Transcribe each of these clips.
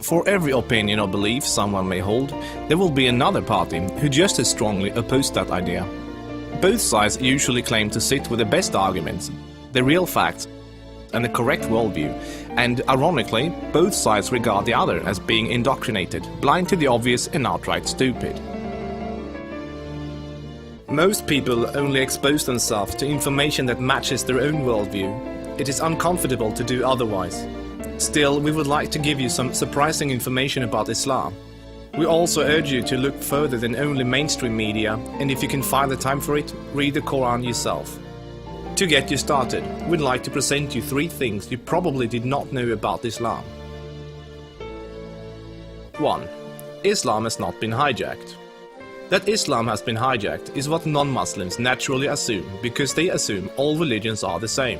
For every opinion or belief someone may hold, there will be another party who just as strongly oppose that idea. Both sides usually claim to sit with the best arguments, the real facts, and the correct worldview, and ironically, both sides regard the other as being indoctrinated, blind to the obvious and outright stupid. Most people only expose themselves to information that matches their own worldview. It is uncomfortable to do otherwise. Still, we would like to give you some surprising information about Islam. We also urge you to look further than only mainstream media, and if you can find the time for it, read the Quran yourself. To get you started, we'd like to present you 3 things you probably did not know about Islam. 1. Islam has not been hijacked. That Islam has been hijacked is what non-Muslims naturally assume, because they assume all religions are the same.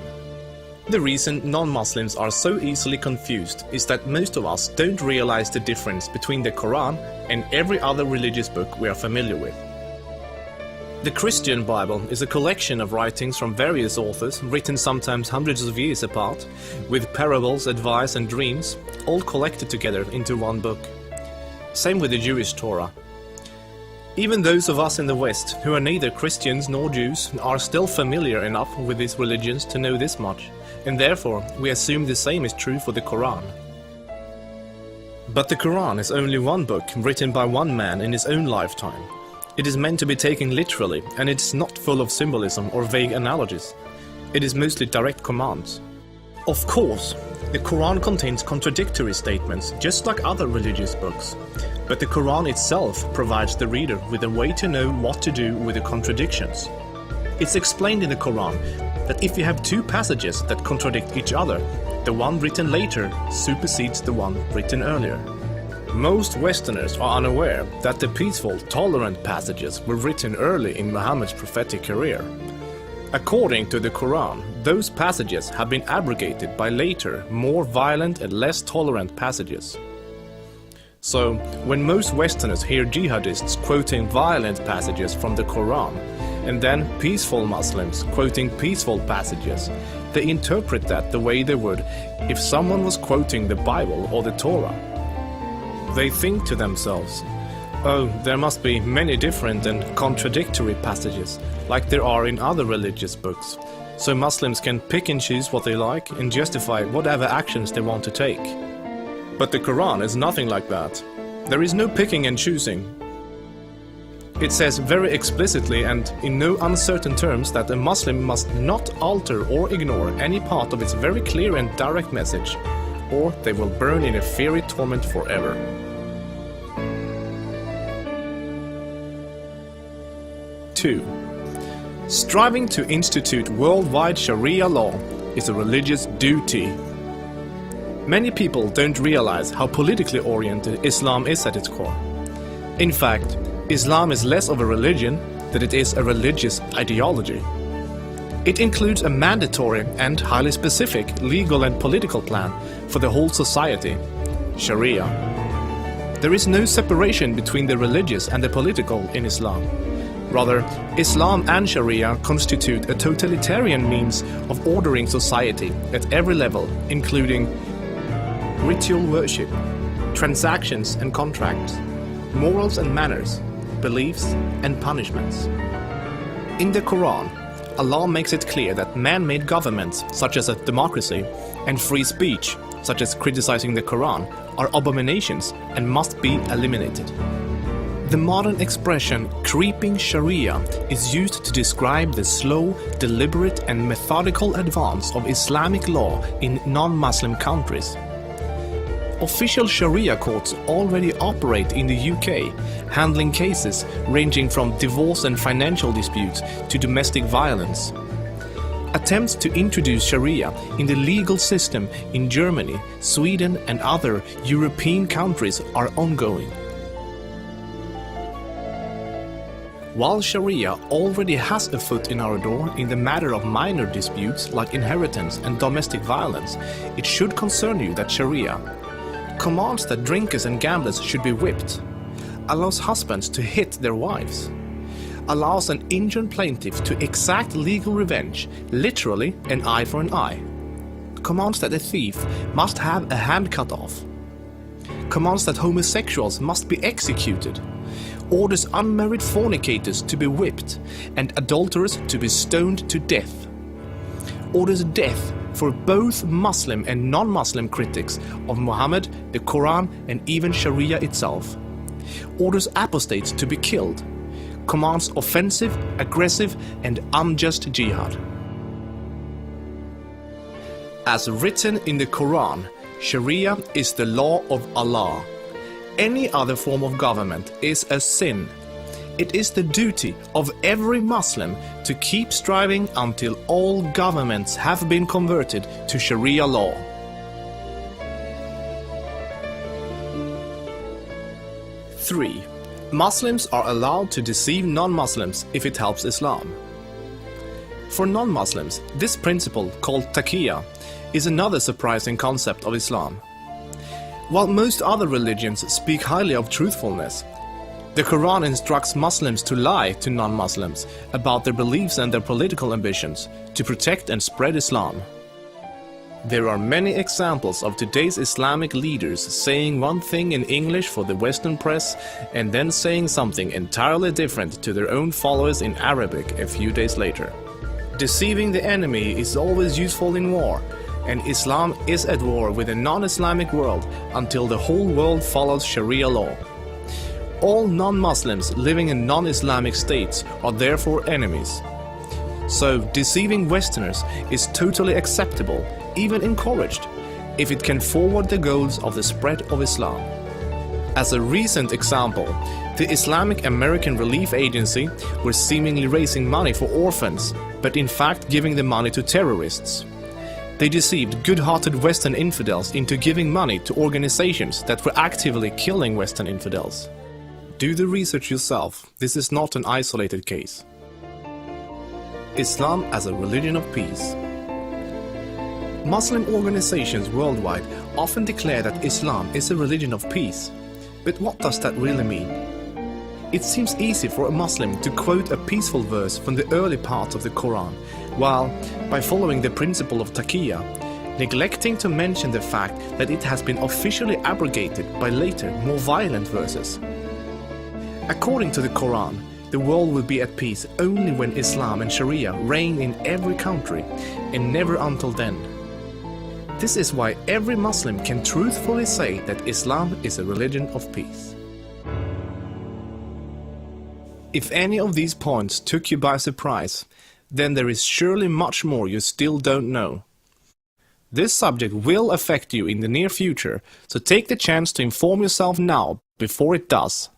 The reason non-Muslims are so easily confused is that most of us don't realize the difference between the Quran and every other religious book we are familiar with. The Christian Bible is a collection of writings from various authors, written sometimes hundreds of years apart, with parables, advice and dreams, all collected together into one book. Same with the Jewish Torah. Even those of us in the West, who are neither Christians nor Jews, are still familiar enough with these religions to know this much, and therefore we assume the same is true for the Quran. But the Quran is only one book written by one man in his own lifetime. It is meant to be taken literally, and it is not full of symbolism or vague analogies. It is mostly direct commands. Of course, the Quran contains contradictory statements, just like other religious books. But the Quran itself provides the reader with a way to know what to do with the contradictions. It's explained in the Quran that if you have 2 passages that contradict each other, the one written later supersedes the one written earlier. Most Westerners are unaware that the peaceful, tolerant passages were written early in Muhammad's prophetic career. According to the Quran, those passages have been abrogated by later, more violent and less tolerant passages. So, when most Westerners hear jihadists quoting violent passages from the Quran, and then peaceful Muslims quoting peaceful passages, they interpret that the way they would if someone was quoting the Bible or the Torah. They think to themselves, oh, there must be many different and contradictory passages, like there are in other religious books, so Muslims can pick and choose what they like and justify whatever actions they want to take. But the Quran is nothing like that. There is no picking and choosing. It says very explicitly and in no uncertain terms that a Muslim must not alter or ignore any part of its very clear and direct message, or they will burn in a fiery torment forever. 2. Striving to institute worldwide Sharia law is a religious duty. Many people don't realize how politically oriented Islam is at its core. In fact, Islam is less of a religion than it is a religious ideology. It includes a mandatory and highly specific legal and political plan for the whole society, Sharia. There is no separation between the religious and the political in Islam. Rather, Islam and Sharia constitute a totalitarian means of ordering society at every level, including ritual worship, transactions and contracts, morals and manners, beliefs and punishments. In the Quran, Allah makes it clear that man-made governments, such as a democracy, and free speech, such as criticizing the Quran, are abominations and must be eliminated. The modern expression creeping Sharia is used to describe the slow, deliberate and methodical advance of Islamic law in non-Muslim countries. Official Sharia courts already operate in the UK, handling cases ranging from divorce and financial disputes to domestic violence. Attempts to introduce Sharia in the legal system in Germany, Sweden and other European countries are ongoing. While Sharia already has a foot in our door in the matter of minor disputes like inheritance and domestic violence, it should concern you that Sharia commands that drinkers and gamblers should be whipped, allows husbands to hit their wives, allows an injured plaintiff to exact legal revenge, literally an eye for an eye, commands that a thief must have a hand cut off, commands that homosexuals must be executed, orders unmarried fornicators to be whipped and adulterers to be stoned to death, orders death for both Muslim and non-Muslim critics of Muhammad, the Quran and even Sharia itself, orders apostates to be killed, commands offensive, aggressive and unjust jihad. As written in the Quran, Sharia is the law of Allah. Any other form of government is a sin. It is the duty of every Muslim to keep striving until all governments have been converted to Sharia law. Three, Muslims are allowed to deceive non-Muslims if it helps Islam. For non-Muslims, this principle, called taqiyya, is another surprising concept of Islam. While most other religions speak highly of truthfulness, the Quran instructs Muslims to lie to non-Muslims about their beliefs and their political ambitions to protect and spread Islam. There are many examples of today's Islamic leaders saying one thing in English for the Western press and then saying something entirely different to their own followers in Arabic a few days later. Deceiving the enemy is always useful in war, and Islam is at war with the non-Islamic world until the whole world follows Sharia law. All non-Muslims living in non-Islamic states are therefore enemies. So deceiving Westerners is totally acceptable, even encouraged, if it can forward the goals of the spread of Islam. As a recent example, the Islamic American Relief Agency was seemingly raising money for orphans, but in fact giving the money to terrorists. They deceived good-hearted Western infidels into giving money to organizations that were actively killing Western infidels. Do the research yourself, this is not an isolated case. Islam as a religion of peace. Muslim organizations worldwide often declare that Islam is a religion of peace. But what does that really mean? It seems easy for a Muslim to quote a peaceful verse from the early parts of the Quran, while, by following the principle of taqiyya, neglecting to mention the fact that it has been officially abrogated by later, more violent verses. According to the Quran, the world will be at peace only when Islam and Sharia reign in every country, and never until then. This is why every Muslim can truthfully say that Islam is a religion of peace. If any of these points took you by surprise, then there is surely much more you still don't know. This subject will affect you in the near future, so take the chance to inform yourself now before it does.